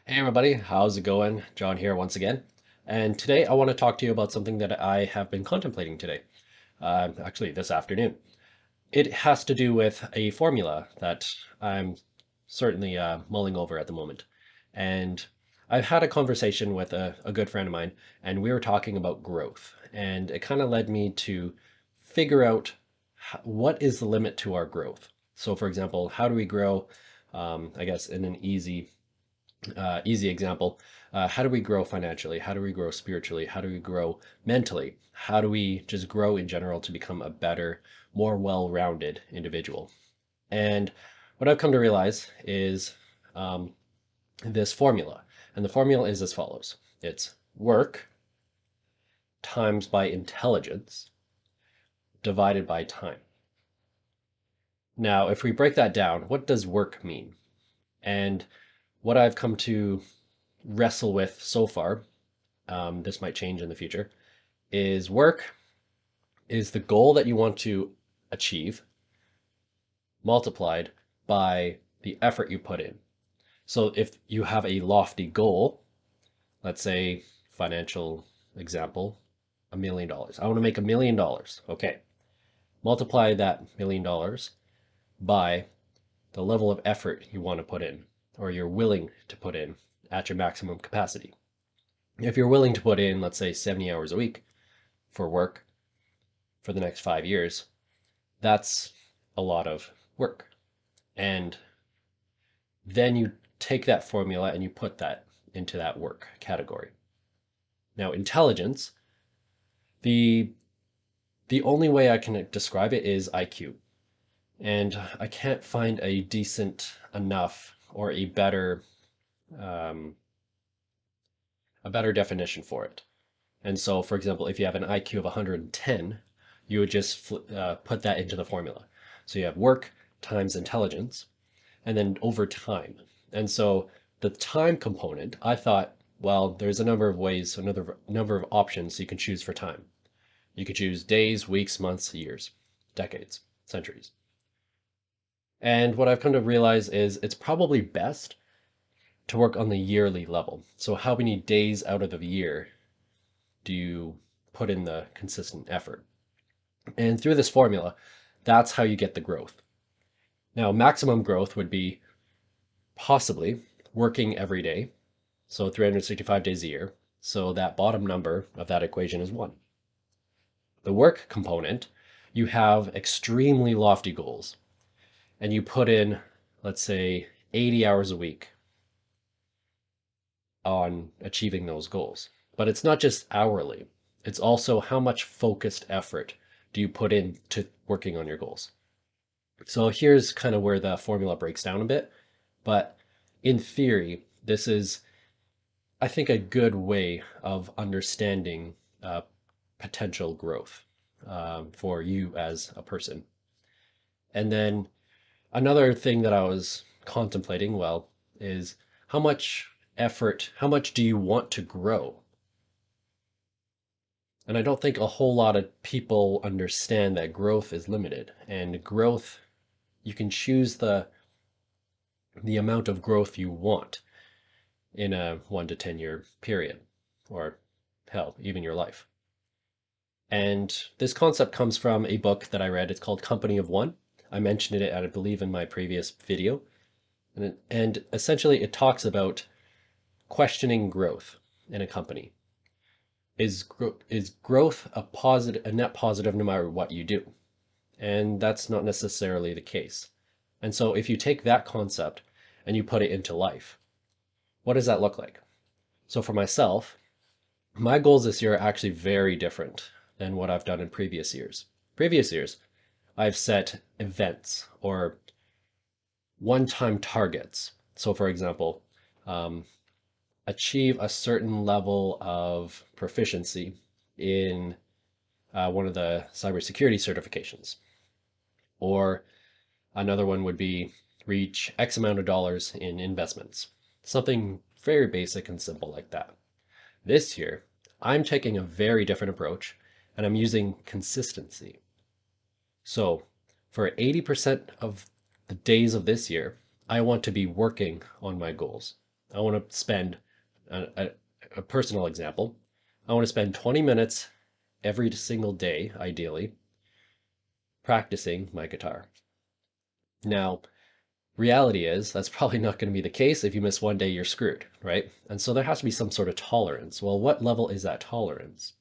Hey everybody, how's it going? John here once again. And today I want to talk to you about something that I have been contemplating today, actually this afternoon. It has to do with a formula that I'm certainly mulling over at the moment. And I've had a conversation with a good friend of mine, and we were talking about growth. And it kind of led me to figure out what is the limit to our growth. So, for example, how do we grow? I guess in an easy example, how do we grow financially? How do we grow spiritually? How do we grow mentally? How do we just grow in general to become a better, more well-rounded individual? And what I've come to realize is um, this formula. And the formula is as follows. It's work times by intelligence divided by time. Now, if we break that down, what does work mean? And what I've come to wrestle with so far, this might change in the future, is work is the goal that you want to achieve multiplied by the effort you put in. So if you have a lofty goal, let's say financial example, $1 million. I want to make $1 million. Okay. Multiply that $1 million by the level of effort you want to put in or you're willing to put in at your maximum capacity. If you're willing to put in, let's say 70 hours a week for work for the next 5 years, that's a lot of work. And then you take that formula and you put that into that work category. Now, intelligence, the the only way I can describe it is IQ. And I can't find a decent enough or um, a better definition for it. And so, for example, if you have an IQ of 110, you would just put that into the formula. So you have work times intelligence, and then over time. And so the time component, I thought, well, there's a number of ways, another number of options you can choose for time. You could choose days, weeks, months, years, decades, centuries. And what I've come to realize is it's probably best to work on the yearly level. So how many days out of the year do you put in the consistent effort? And through this formula, that's how you get the growth. Now, maximum growth would be possibly working every day, so 365 days a year. So that bottom number of that equation is 1. The work component, you have extremely lofty goals, and you put in, let's say, 80 hours a week on achieving those goals. But it's not just hourly, it's also how much focused effort do you put in to working on your goals. So here's kind of where the formula breaks down a bit. But in theory, this is, I think, a good way of understanding potential growth for you as a person. And then another thing that I was contemplating, well, is how much effort, how much do you want to grow? And I don't think a whole lot of people understand that growth is limited. And growth, you can choose the amount of growth you want in a 1 to 10 year period, or hell, even your life. And this concept comes from a book that I read. It's called Company of One. I mentioned it, I believe, in my previous video. And essentially, it talks about questioning growth in a company. Is growth a net positive no matter what you do? And that's not necessarily the case. And so if you take that concept and you put it into life, what does that look like? So for myself, my goals this year are actually very different than what I've done in previous years. Previous years, I've set events or one-time targets. So for example, um, achieve a certain level of proficiency in one of the cybersecurity certifications. Or another one would be reach X amount of dollars in investments. Something very basic and simple like that. This year, I'm taking a very different approach and I'm using consistency. So for 80% of the days of this year, I want to be working on my goals. I want to spend a personal example. I want to spend 20 minutes every single day, ideally, practicing my guitar. Now, reality is that's probably not going to be the case. If you miss one day, you're screwed, right? And so there has to be some sort of tolerance. Well, what level is that tolerance?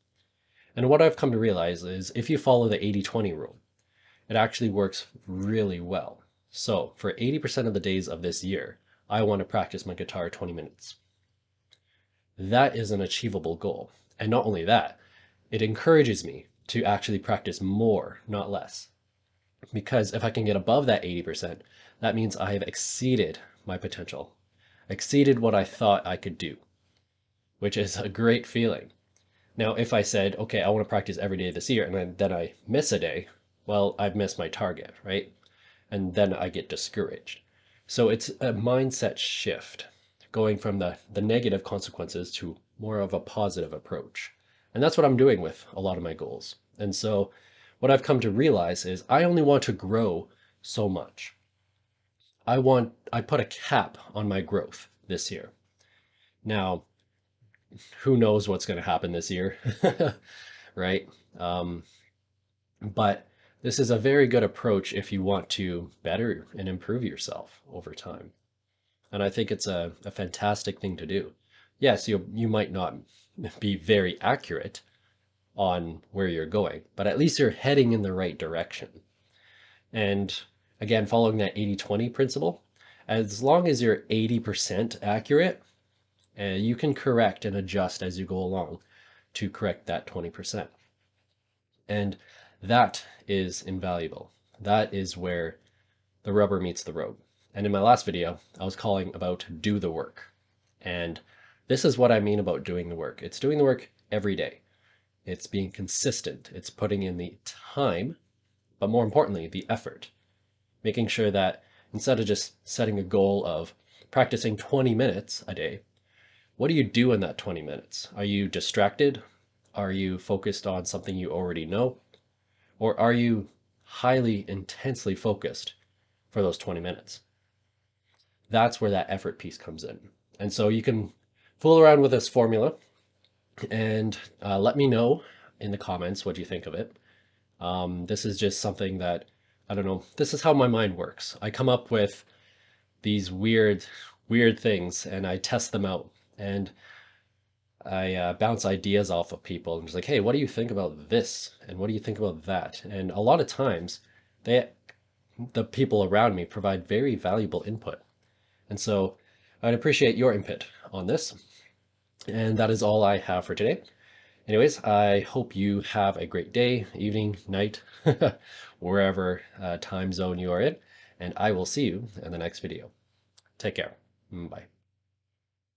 And what I've come to realize is if you follow the 80-20 rule, it actually works really well. So for 80% of the days of this year, I want to practice my guitar 20 minutes. That is an achievable goal. And not only that, it encourages me to actually practice more, not less. Because if I can get above that 80%, that means I have exceeded my potential, exceeded what I thought I could do, which is a great feeling. Now, if I said, okay, I want to practice every day this year, and then I miss a day, well, I've missed my target, right? And then I get discouraged. So it's a mindset shift, going from the negative consequences to more of a positive approach. And that's what I'm doing with a lot of my goals. And so what I've come to realize is I only want to grow so much. I put a cap on my growth this year. Now, who knows what's going to happen this year, right? Um, but this is a very good approach if you want to better and improve yourself over time. And I think it's a fantastic thing to do. Yes, you might not be very accurate on where you're going, but at least you're heading in the right direction. And again, following that 80-20 principle, as long as you're 80% accurate, you can correct and adjust as you go along to correct that 20%. And that is invaluable. That is where the rubber meets the road. And in my last video, I was calling about do the work. And this is what I mean about doing the work. It's doing the work every day. It's being consistent. It's putting in the time, but more importantly, the effort. Making sure that instead of just setting a goal of practicing 20 minutes a day, what do you do in that 20 minutes? Are you distracted? Are you focused on something you already know? Or are you highly, intensely focused for those 20 minutes? That's where that effort piece comes in. And so you can fool around with this formula and let me know in the comments what you think of it. This is just something that, I don't know, this is how my mind works. I come up with these weird things and I test them out. And I bounce ideas off of people and just like, hey, what do you think about this? And what do you think about that? And a lot of times, they, the people around me provide very valuable input. And so I'd appreciate your input on this. And that is all I have for today. Anyways, I hope you have a great day, evening, night, wherever time zone you are in. And I will see you in the next video. Take care. Bye.